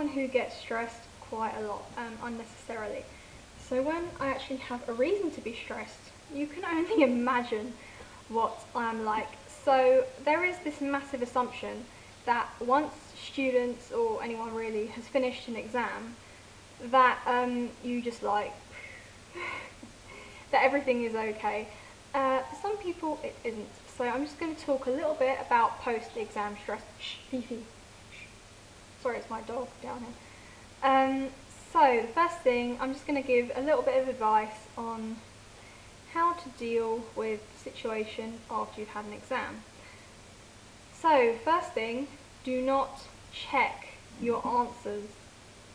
someone who gets stressed quite a lot, unnecessarily. So when I actually have a reason to be stressed, you can only imagine what I'm like. So there is this massive assumption that once students or anyone really has finished an exam, that you just like that everything is okay. For some people it isn't. So I'm just going to talk a little bit about post-exam stress. Shh, Fifi. Shh. Sorry, it's my dog down here. So the first thing, I'm just going to give a little bit of advice on how to deal with the situation after you've had an exam. So first thing, do not check your answers.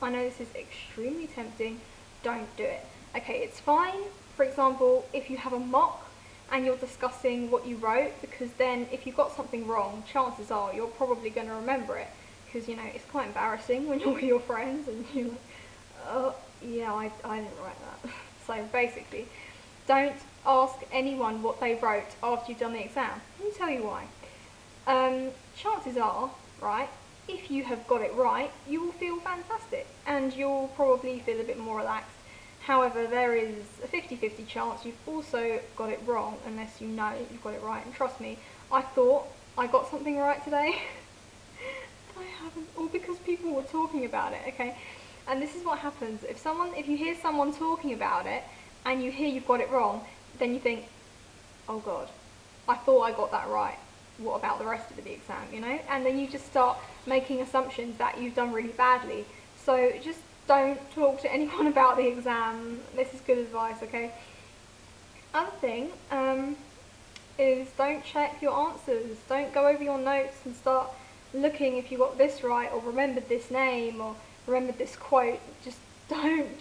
I know this is extremely tempting, don't do it. Okay, it's fine, for example, if you have a mock and you're discussing what you wrote, because then if you got something wrong, chances are you're probably going to remember it, because you know, it's quite embarrassing when you're with your friends and you're like, oh yeah, I didn't write that. So basically, don't ask anyone what they wrote after you've done the exam. Let me tell you why. Chances are, right, if you have got it right, you will feel fantastic and you'll probably feel a bit more relaxed. However, there is a 50-50 chance you've also got it wrong unless you know you've got it right. And trust me, I thought I got something right today, but I haven't, all because people were talking about it, okay? And this is what happens. If you hear someone talking about it and you hear you've got it wrong, then you think, oh God, I thought I got that right. What about the rest of the exam, you know? And then you just start making assumptions that you've done really badly. So just don't talk to anyone about the exam. This is good advice, okay? Other thing is don't check your answers. Don't go over your notes and start looking if you got this right or remembered this name or remembered this quote. Just don't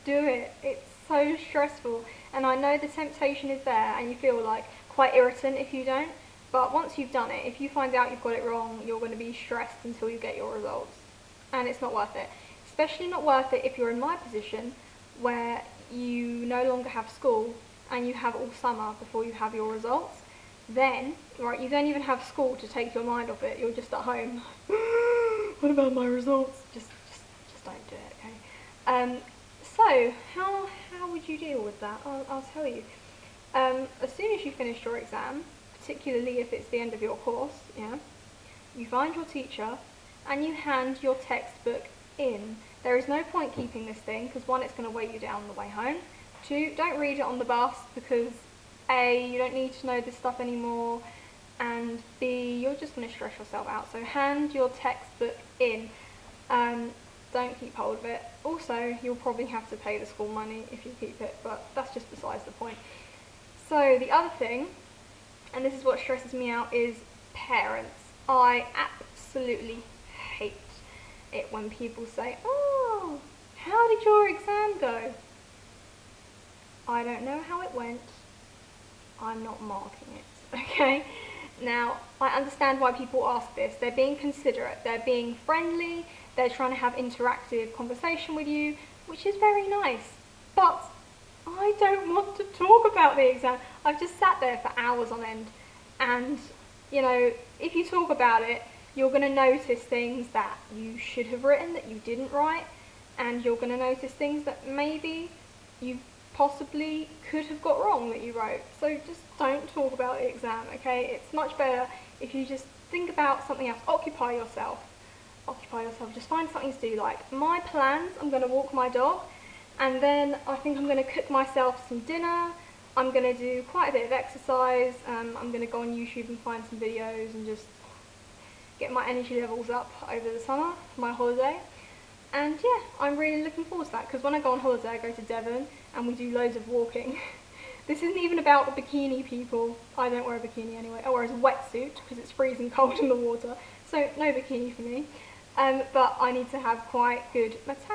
do it. It's so stressful. And I know the temptation is there and you feel like quite irritant if you don't. But once you've done it, if you find out you've got it wrong, you're going to be stressed until you get your results. And it's not worth it. Especially not worth it if you're in my position where you no longer have school and you have all summer before you have your results. Then, right, you don't even have school to take your mind off it. You're just at home. What about my results? Just don't do it, okay? So, how would you deal with that? I'll tell you. As soon as you finish your exam, particularly if it's the end of your course, yeah, you find your teacher and you hand your textbook in. There is no point keeping this thing because one, it's going to weigh you down on the way home. Two, don't read it on the bus because A, you don't need to know this stuff anymore, and B, you're just going to stress yourself out. So hand your textbook in. Don't keep hold of it. Also, you'll probably have to pay the school money if you keep it, but that's just besides the point. So the other thing, and this is what stresses me out, is parents. I absolutely hate it when people say, oh, how did your exam go? I don't know how it went. I'm not marking it, okay? Now, I understand why people ask this. They're being considerate, they're being friendly, they're trying to have interactive conversation with you, which is very nice. But I don't want to talk about the exam. I've just sat there for hours on end, and you know, if you talk about it, you're going to notice things that you should have written that you didn't write, and you're going to notice things that maybe you possibly could have got wrong that you wrote. So just don't talk about the exam, okay? It's much better if you just think about something else. Occupy yourself. Just find something to do. Like my plans, I'm going to walk my dog, and then I think I'm going to cook myself some dinner. I'm going to do quite a bit of exercise. I'm going to go on YouTube and find some videos and just get my energy levels up over the summer for my holiday. And yeah, I'm really looking forward to that, because when I go on holiday I go to Devon and we do loads of walking. This isn't even about the bikini people. I don't wear a bikini anyway. I wear a wetsuit because it's freezing cold in the water. So no bikini for me. But I need to have quite good what's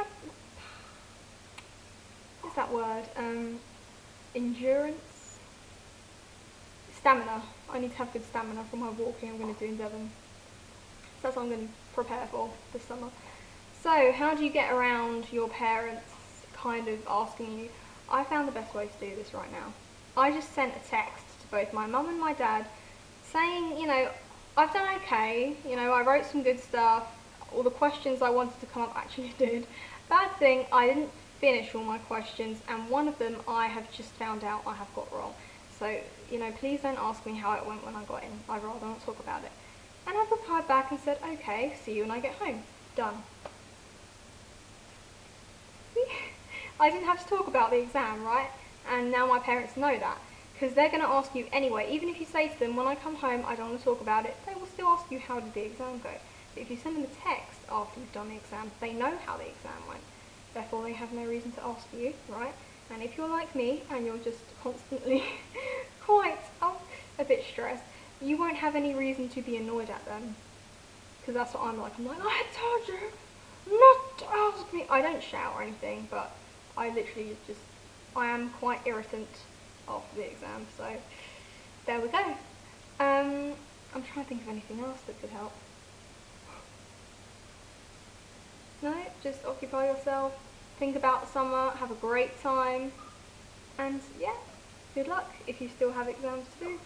that word? Endurance? Stamina. I need to have good stamina for my walking I'm going to do in Devon. So that's what I'm going to prepare for this summer. So, how do you get around your parents kind of asking you? I found the best way to do this right now. I just sent a text to both my mum and my dad saying, you know, I've done okay, you know, I wrote some good stuff, all the questions I wanted to come up actually did. Bad thing, I didn't finish all my questions, and one of them I have just found out I have got wrong. So, you know, please don't ask me how it went when I got in. I'd rather not talk about it. And I replied back and said, okay, see you when I get home. Done. I didn't have to talk about the exam, right? And now my parents know that, because they're going to ask you anyway. Even if you say to them, when I come home, I don't want to talk about it, they will still ask you, how did the exam go? But if you send them a text after you've done the exam, they know how the exam went. Therefore, they have no reason to ask you, right? And if you're like me, and you're just constantly quite a bit stressed, you won't have any reason to be annoyed at them. Because that's what I'm like. I'm like, I told you not to ask me. I don't shout or anything, but I literally just, I am quite irritant after the exam, so there we go. I'm trying to think of anything else that could help. No, just occupy yourself, think about summer, have a great time, and yeah, good luck if you still have exams to do.